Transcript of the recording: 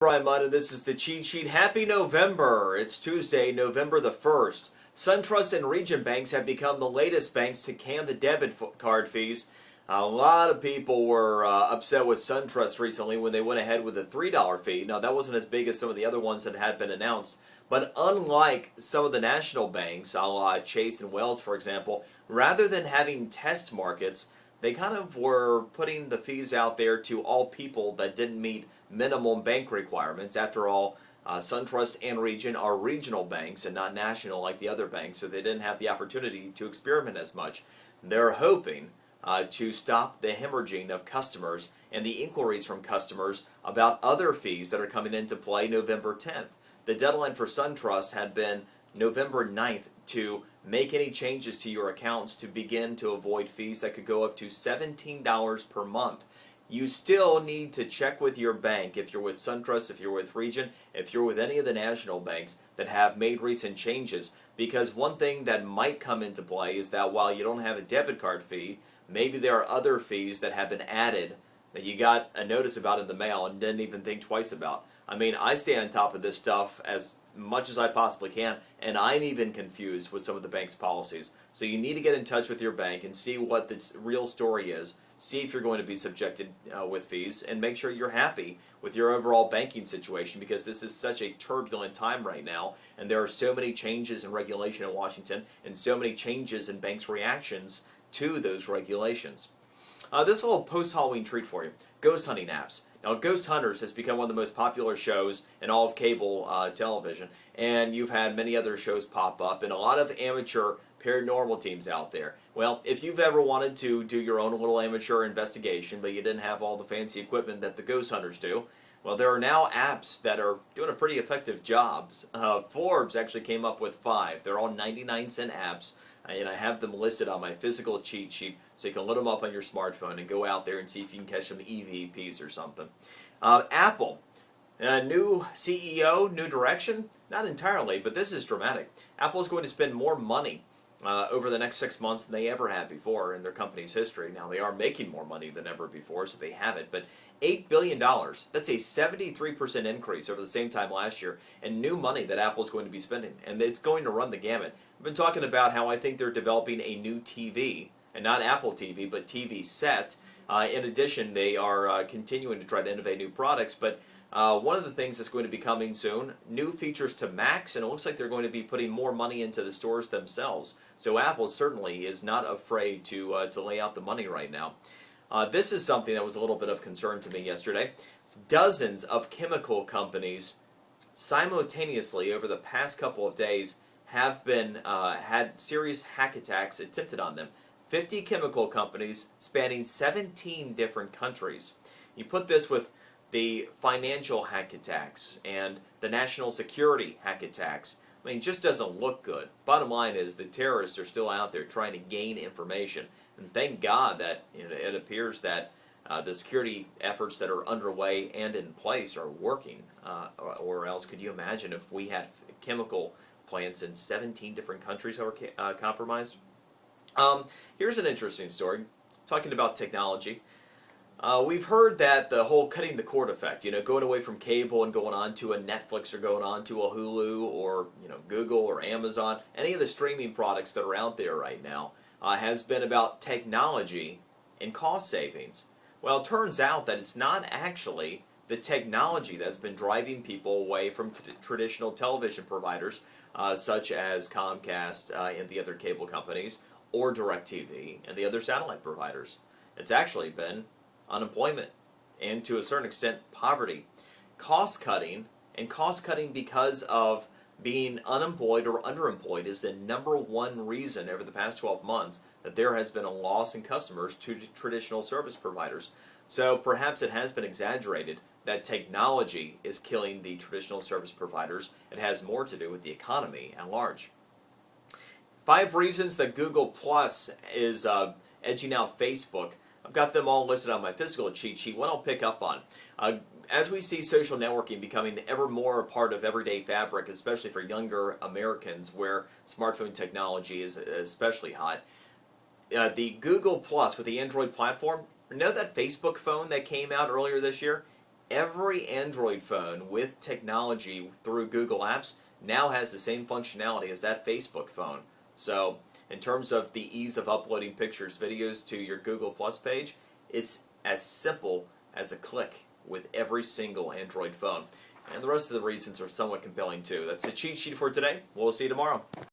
Brian Mudd, and this is the Cheat Sheet. Happy November. It's Tuesday, November the 1st. SunTrust and Region banks have become the latest banks to can the debit card fees. A lot of people were upset with SunTrust recently when they went ahead with a $3 fee. Now, that wasn't as big as some of the other ones that had been announced. But unlike some of the national banks, a la Chase and Wells, for example, rather than having test markets, they kind of were putting the fees out there to all people that didn't meet minimum bank requirements. After all, SunTrust and Region are regional banks and not national like the other banks, so they didn't have the opportunity to experiment as much. They're hoping to stop the hemorrhaging of customers and the inquiries from customers about other fees that are coming into play November 10th. The deadline for SunTrust had been November 9th to make any changes to your accounts to begin to avoid fees that could go up to $17 per month. You still need to check with your bank if you're with SunTrust, if you're with Region, if you're with any of the national banks that have made recent changes, because one thing that might come into play is that while you don't have a debit card fee, maybe there are other fees that have been added that you got a notice about in the mail and didn't even think twice about. I mean, I stay on top of this stuff as much as I possibly can, and I'm even confused with some of the bank's policies. So you need to get in touch with your bank and see what the real story is. See if you're going to be subjected with fees, and make sure you're happy with your overall banking situation, because this is such a turbulent time right now, and there are so many changes in regulation in Washington and so many changes in banks' reactions to those regulations. This little post-Halloween treat for you. Ghost hunting apps. Now, Ghost Hunters has become one of the most popular shows in all of cable television, and you've had many other shows pop up and a lot of amateur paranormal teams out there. Well, if you've ever wanted to do your own little amateur investigation, but you didn't have all the fancy equipment that the Ghost Hunters do, well, there are now apps that are doing a pretty effective job. Forbes actually came up with 5. They're all 99-cent apps, and I have them listed on my physical cheat sheet, so you can load them up on your smartphone and go out there and see if you can catch some EVPs or something. Apple. New CEO, new direction? Not entirely, but this is dramatic. Apple is going to spend more money over the next 6 months than they ever had before in their company's history. Now, they are making more money than ever before, so they have it, but $8 billion, that's a 73% increase over the same time last year, and new money that Apple is going to be spending, and it's going to run the gamut. I've been talking about how I think they're developing a new TV, and not Apple TV, but TV set. In addition, they are continuing to try to innovate new products, but one of the things that's going to be coming soon, new features to Macs, and it looks like they're going to be putting more money into the stores themselves. So Apple certainly is not afraid to lay out the money right now. This is something that was a little bit of concern to me yesterday. Dozens of chemical companies simultaneously over the past couple of days have been had serious hack attacks attempted on them. 50 chemical companies spanning 17 different countries. You put this with the financial hack attacks and the national security hack attacks. I mean, it just doesn't look good. Bottom line is the terrorists are still out there trying to gain information. And thank God that it appears that the security efforts that are underway and in place are working. Or else, could you imagine if we had chemical plants in 17 different countries that were compromised? Here's an interesting story, talking about technology. We've heard that the whole cutting the cord effect, going away from cable and going on to a Netflix or going on to a Hulu or, Google or Amazon, any of the streaming products that are out there right now, has been about technology and cost savings. Well, it turns out that it's not actually the technology that's been driving people away from traditional television providers, such as Comcast and the other cable companies, or DirecTV and the other satellite providers. It's actually been unemployment, and to a certain extent, poverty. Cost cutting because of being unemployed or underemployed is the number one reason over the past 12 months that there has been a loss in customers to traditional service providers. So perhaps it has been exaggerated that technology is killing the traditional service providers. It has more to do with the economy at large. 5 reasons that Google Plus is edging out Facebook. I've got them all listed on my physical cheat sheet. One I'll pick up on. As we see social networking becoming ever more a part of everyday fabric, especially for younger Americans where smartphone technology is especially hot, the Google Plus with the Android platform, know that Facebook phone that came out earlier this year? every Android phone with technology through Google Apps now has the same functionality as that Facebook phone. So in terms of the ease of uploading pictures, videos to your Google Plus page, it's as simple as a click with every single Android phone. And the rest of the reasons are somewhat compelling too. That's the cheat sheet for today. We'll see you tomorrow.